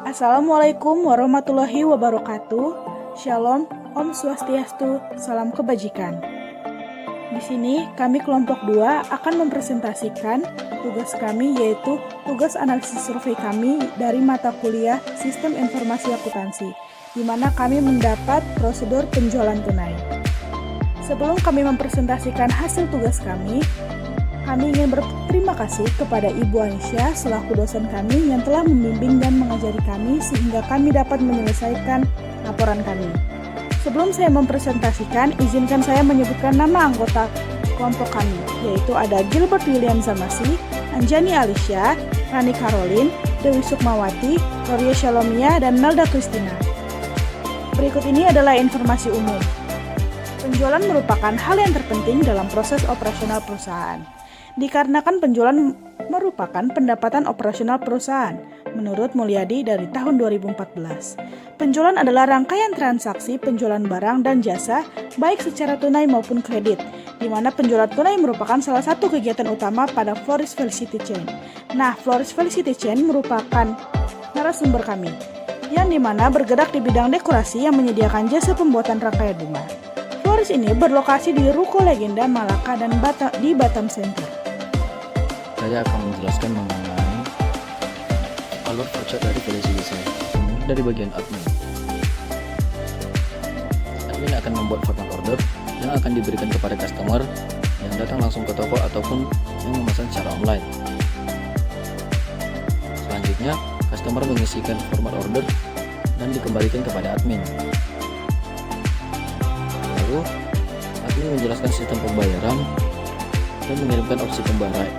Assalamualaikum warahmatullahi wabarakatuh. Shalom, Om Swastiastu, salam kebajikan. Di sini kami kelompok 2 akan mempresentasikan tugas kami, yaitu tugas analisis survei kami dari mata kuliah Sistem Informasi Akuntansi, di mana kami mendapat prosedur penjualan tunai. Sebelum kami mempresentasikan hasil tugas kami ingin berterima kasih kepada Ibu Aisyah selaku dosen kami yang telah membimbing dan mengajari kami sehingga kami dapat menyelesaikan laporan kami. Sebelum saya mempresentasikan, izinkan saya menyebutkan nama anggota kelompok kami, yaitu ada Gilbert William Zamasi, Anjani Alicia, Rani Caroline, Dewi Sukmawati, Gloria Shalomia, dan Melda Christina. Berikut ini adalah informasi umum. Penjualan merupakan hal yang terpenting dalam proses operasional perusahaan. Dikarenakan penjualan merupakan pendapatan operasional perusahaan, menurut Mulyadi dari tahun 2014. Penjualan adalah rangkaian transaksi penjualan barang dan jasa, baik secara tunai maupun kredit, di mana penjualan tunai merupakan salah satu kegiatan utama pada Florist Felicity Chain. Nah, Florist Felicity Chain merupakan narasumber kami, yang dimana bergerak di bidang dekorasi yang menyediakan jasa pembuatan rangkaian bunga. Florist ini berlokasi di Ruko Legenda Malaka dan di Batam Center. Saya akan menjelaskan mengenai alur purchase dari Felicity Chain dari bagian admin. Admin akan membuat format order yang akan diberikan kepada customer yang datang langsung ke toko ataupun yang memesan secara online. Selanjutnya, customer mengisikan format order dan dikembalikan kepada admin. Lalu, admin menjelaskan sistem pembayaran dan mengirimkan opsi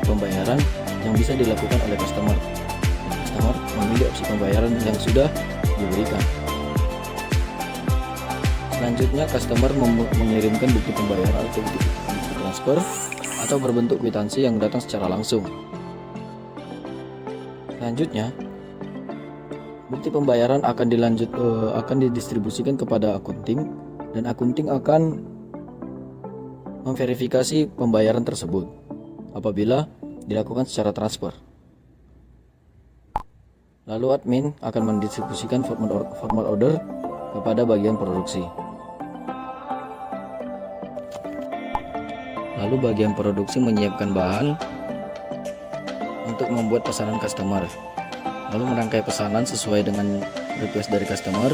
pembayaran yang bisa dilakukan oleh customer. Dan customer memilih opsi pembayaran yang sudah diberikan. Selanjutnya, customer mengirimkan bukti pembayaran atau bukti transfer atau berbentuk kwitansi yang datang secara langsung. Selanjutnya, bukti pembayaran akan didistribusikan kepada akunting dan akunting akan memverifikasi pembayaran tersebut apabila dilakukan secara transfer. Lalu admin akan mendistribusikan format order kepada bagian produksi. Lalu bagian produksi menyiapkan bahan untuk membuat pesanan customer. Lalu merangkai pesanan sesuai dengan request dari customer.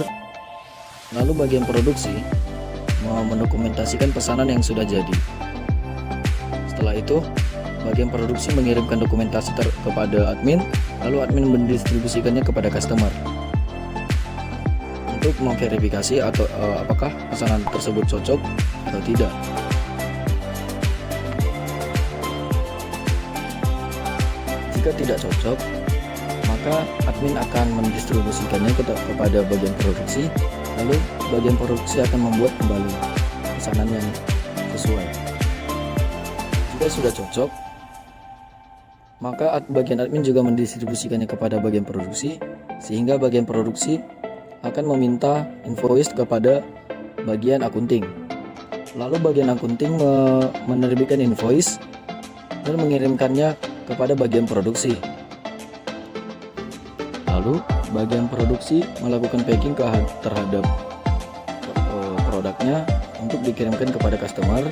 Lalu bagian produksi mendokumentasikan pesanan yang sudah jadi. Setelah itu, bagian produksi mengirimkan dokumentasi kepada admin, lalu admin mendistribusikannya kepada customer untuk memverifikasi atau apakah pesanan tersebut cocok atau tidak. Jika tidak cocok, maka admin akan mendistribusikannya kepada bagian produksi. Lalu bagian produksi akan membuat kembali pesanan yang sesuai. Jika sudah cocok, maka bagian admin juga mendistribusikannya kepada bagian produksi, sehingga bagian produksi akan meminta invoice kepada bagian akunting. Lalu bagian akunting menerbitkan invoice dan mengirimkannya kepada bagian produksi. Lalu bagian produksi melakukan packing terhadap produknya untuk dikirimkan kepada customer,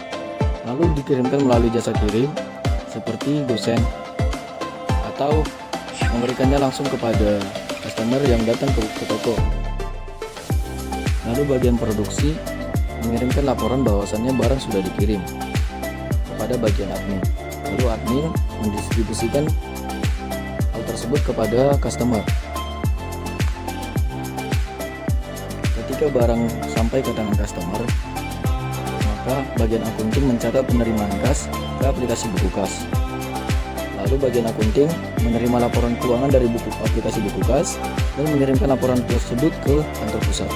lalu dikirimkan melalui jasa kirim seperti GoSend atau memberikannya langsung kepada customer yang datang ke toko. Lalu bagian produksi mengirimkan laporan bahwasannya barang sudah dikirim kepada bagian admin. Lalu admin mendistribusikan hal tersebut kepada customer. Ketika barang sampai ke tangan customer, maka bagian akunting mencatat penerimaan kas ke aplikasi buku kas. Lalu bagian akunting menerima laporan keuangan dari aplikasi buku kas dan mengirimkan laporan tersebut ke kantor pusat.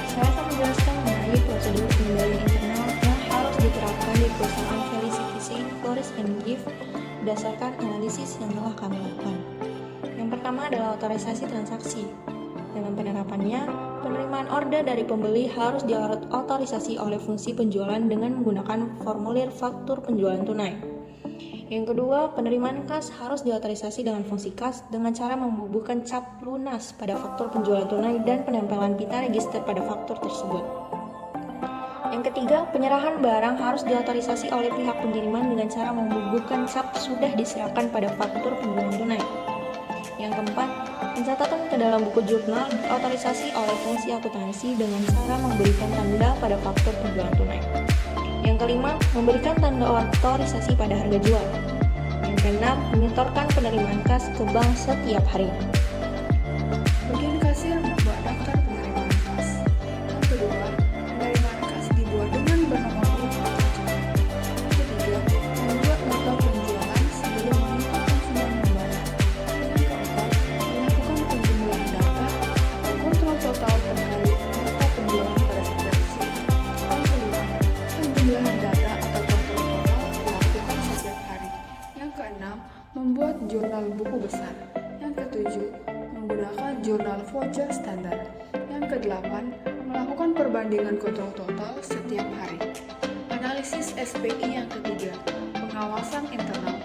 Saya akan menjelaskan mengenai prosedur pengendalian internal yang harus diterapkan di perusahaan Felicity Chain Florist and Gift berdasarkan analisis yang telah kami lakukan. Yang pertama adalah otorisasi transaksi. Dalam penerapannya, penerimaan order dari pembeli harus diotorisasi oleh fungsi penjualan dengan menggunakan formulir faktur penjualan tunai. Yang kedua, penerimaan kas harus diotorisasi dengan fungsi kas dengan cara membubuhkan cap lunas pada faktur penjualan tunai dan penempelan pita register pada faktur tersebut. Yang ketiga, penyerahan barang harus diotorisasi oleh pihak pengiriman dengan cara membubuhkan cap sudah diserahkan pada faktur penjualan tunai. Yang keempat, pencatatan ke dalam buku jurnal diotorisasi oleh fungsi akuntansi dengan cara memberikan tanda pada faktur penjualan tunai. Yang kelima, memberikan tanda otorisasi pada harga jual. Yang keenam, menyetorkan penerimaan kas ke bank setiap hari. Bagian kasir membuat daftar penerimaan kas. Yang kedua, penerimaan kas dibuat dengan bernomor urut terbaca. Yang ketiga, membuat nota penjualan sebelum mengikuti konsumen membayar. Yang keempat, melakukan penjumlahan data dan kontrol total terkait nota penjualan pada setiap isi. Yang kelima, penjumlahan data atau kontrol total dilakukan setiap hari. Yang keenam, membuat jurnal buku besar. Yang ketujuh, menggunakan jurnal voucher standar. Yang kedelapan, melakukan perbandingan kontrol total setiap hari. Analisis SPI yang ketiga, pengawasan internal.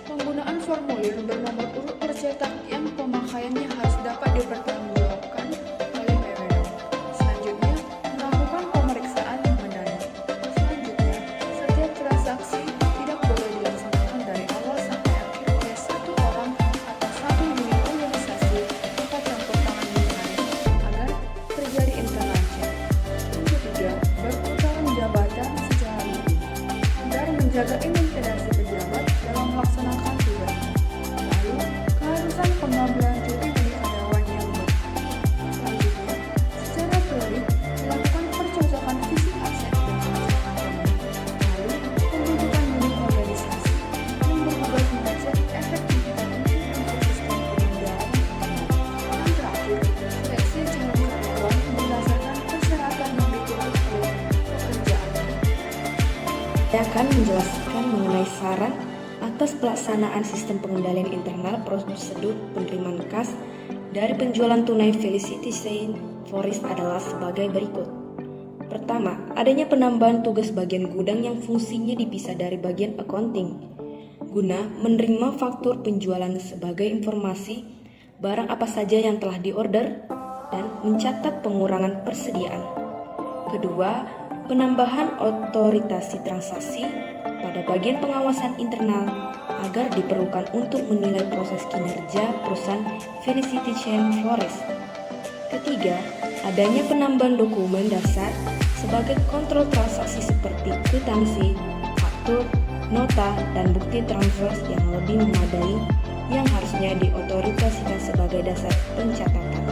Penggunaan formulir bernomor urut tercetak yang pemakaiannya harus dapat dipertanggungjawabkan oleh wewenang. Selanjutnya, melakukan pemeriksaan yang mendalam. Selanjutnya, setiap transaksi tidak boleh dilaksanakan dari awal sampai akhir oleh satu orang atau satu unit organisasi tanpa campur tangan mekanis agar terjadi internal check. Yang ketiga, berputaran jabatan secara lugu agar menjaga independensi pejabat dalam melaksanakan tugas. Lalu, keharusan pengambilan cuti bagi karyawan yang berhak. Selanjutnya, secara periodik dilakukan percocokan visi aset dengan aset anggaran. Lalu, pembentukan unit organisasi yang bertugas mengecek efektivitas untuk sistem pengendalian. Yang terakhir, seleksi calon karyawan berdasarkan persyaratan yang dituntut oleh pekerjaan. Saya akan menjelaskan mengenai saran atas pelaksanaan sistem pengendalian internal prosedur penerimaan kas dari penjualan tunai Felicity Saint Forest adalah sebagai berikut. Pertama, adanya penambahan tugas bagian gudang yang fungsinya dipisah dari bagian accounting guna menerima faktur penjualan sebagai informasi barang apa saja yang telah diorder dan mencatat pengurangan persediaan. Kedua, penambahan otorisasi transaksi pada bagian pengawasan internal agar diperlukan untuk menilai proses kinerja perusahaan Felicity Saint Forest. Ketiga, adanya penambahan dokumen dasar sebagai kontrol transaksi seperti kwitansi, faktur, nota, dan bukti transfer yang lebih memadai yang harusnya diotorisasikan sebagai dasar pencatatan.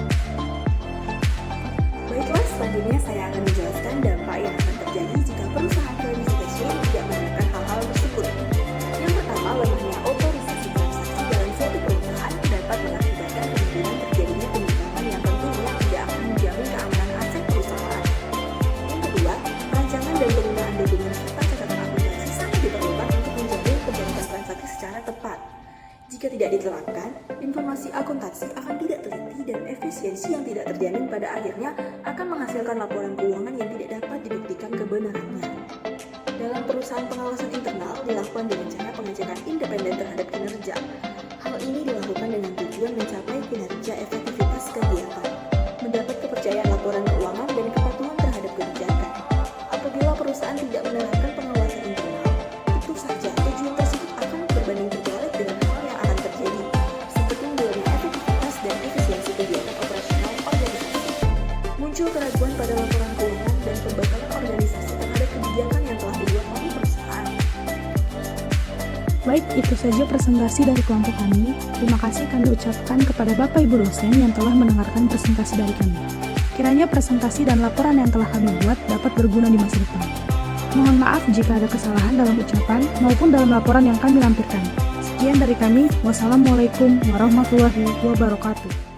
Baiklah, selanjutnya saya akan menjelaskan dampak yang akan terjadi jika perusahaan Felicity tidak melakukan hal-hal tersebut. Yang pertama, lemahnya otorisasi transaksi dalam suatu perusahaan dapat mengakibatkan kemungkinan terjadinya penyimpangan yang tentunya tidak akan menjamin keamanan aset perusahaan. Yang kedua, rancangan dan penggunaan dokumen serta catatan akuntansi sangat diperlukan untuk menjamin kebenaran transaksi secara tepat. Jika tidak diterapkan, informasi akuntansi akan tidak teliti dan efisiensi yang tidak terjamin pada akhirnya akan menghasilkan laporan keuangan yang tidak dapat dibuktikan kebenarannya. Dalam perusahaan pengawasan internal dilakukan dengan cara pengecekan independen terhadap kinerja. Hal ini dilakukan dengan tujuan mencapai kinerja efektivitas kegiatan, mendapat kepercayaan laporan keuangan dan kepatuhan terhadap kebijakan. Apabila perusahaan tidak menerapkan pengawasan internal, tentu saja tujuan tersebut akan berbanding terbalik dengan hal yang akan terjadi, seperti menurunnya efektivitas dan efisiensi kegiatan operasional organisasi. Muncul keraguan pada laporan keuangan dan pembatalan organisasi terhadap kebijakan yang telah dibuat oleh perusahaan. Baik, itu saja presentasi dari kelompok kami. Terima kasih kami ucapkan kepada Bapak Ibu dosen yang telah mendengarkan presentasi dari kami. Kiranya presentasi dan laporan yang telah kami buat dapat berguna di masa depan. Mohon maaf jika ada kesalahan dalam ucapan maupun dalam laporan yang kami lampirkan. Sekian dari kami. Wassalamualaikum warahmatullahi wabarakatuh.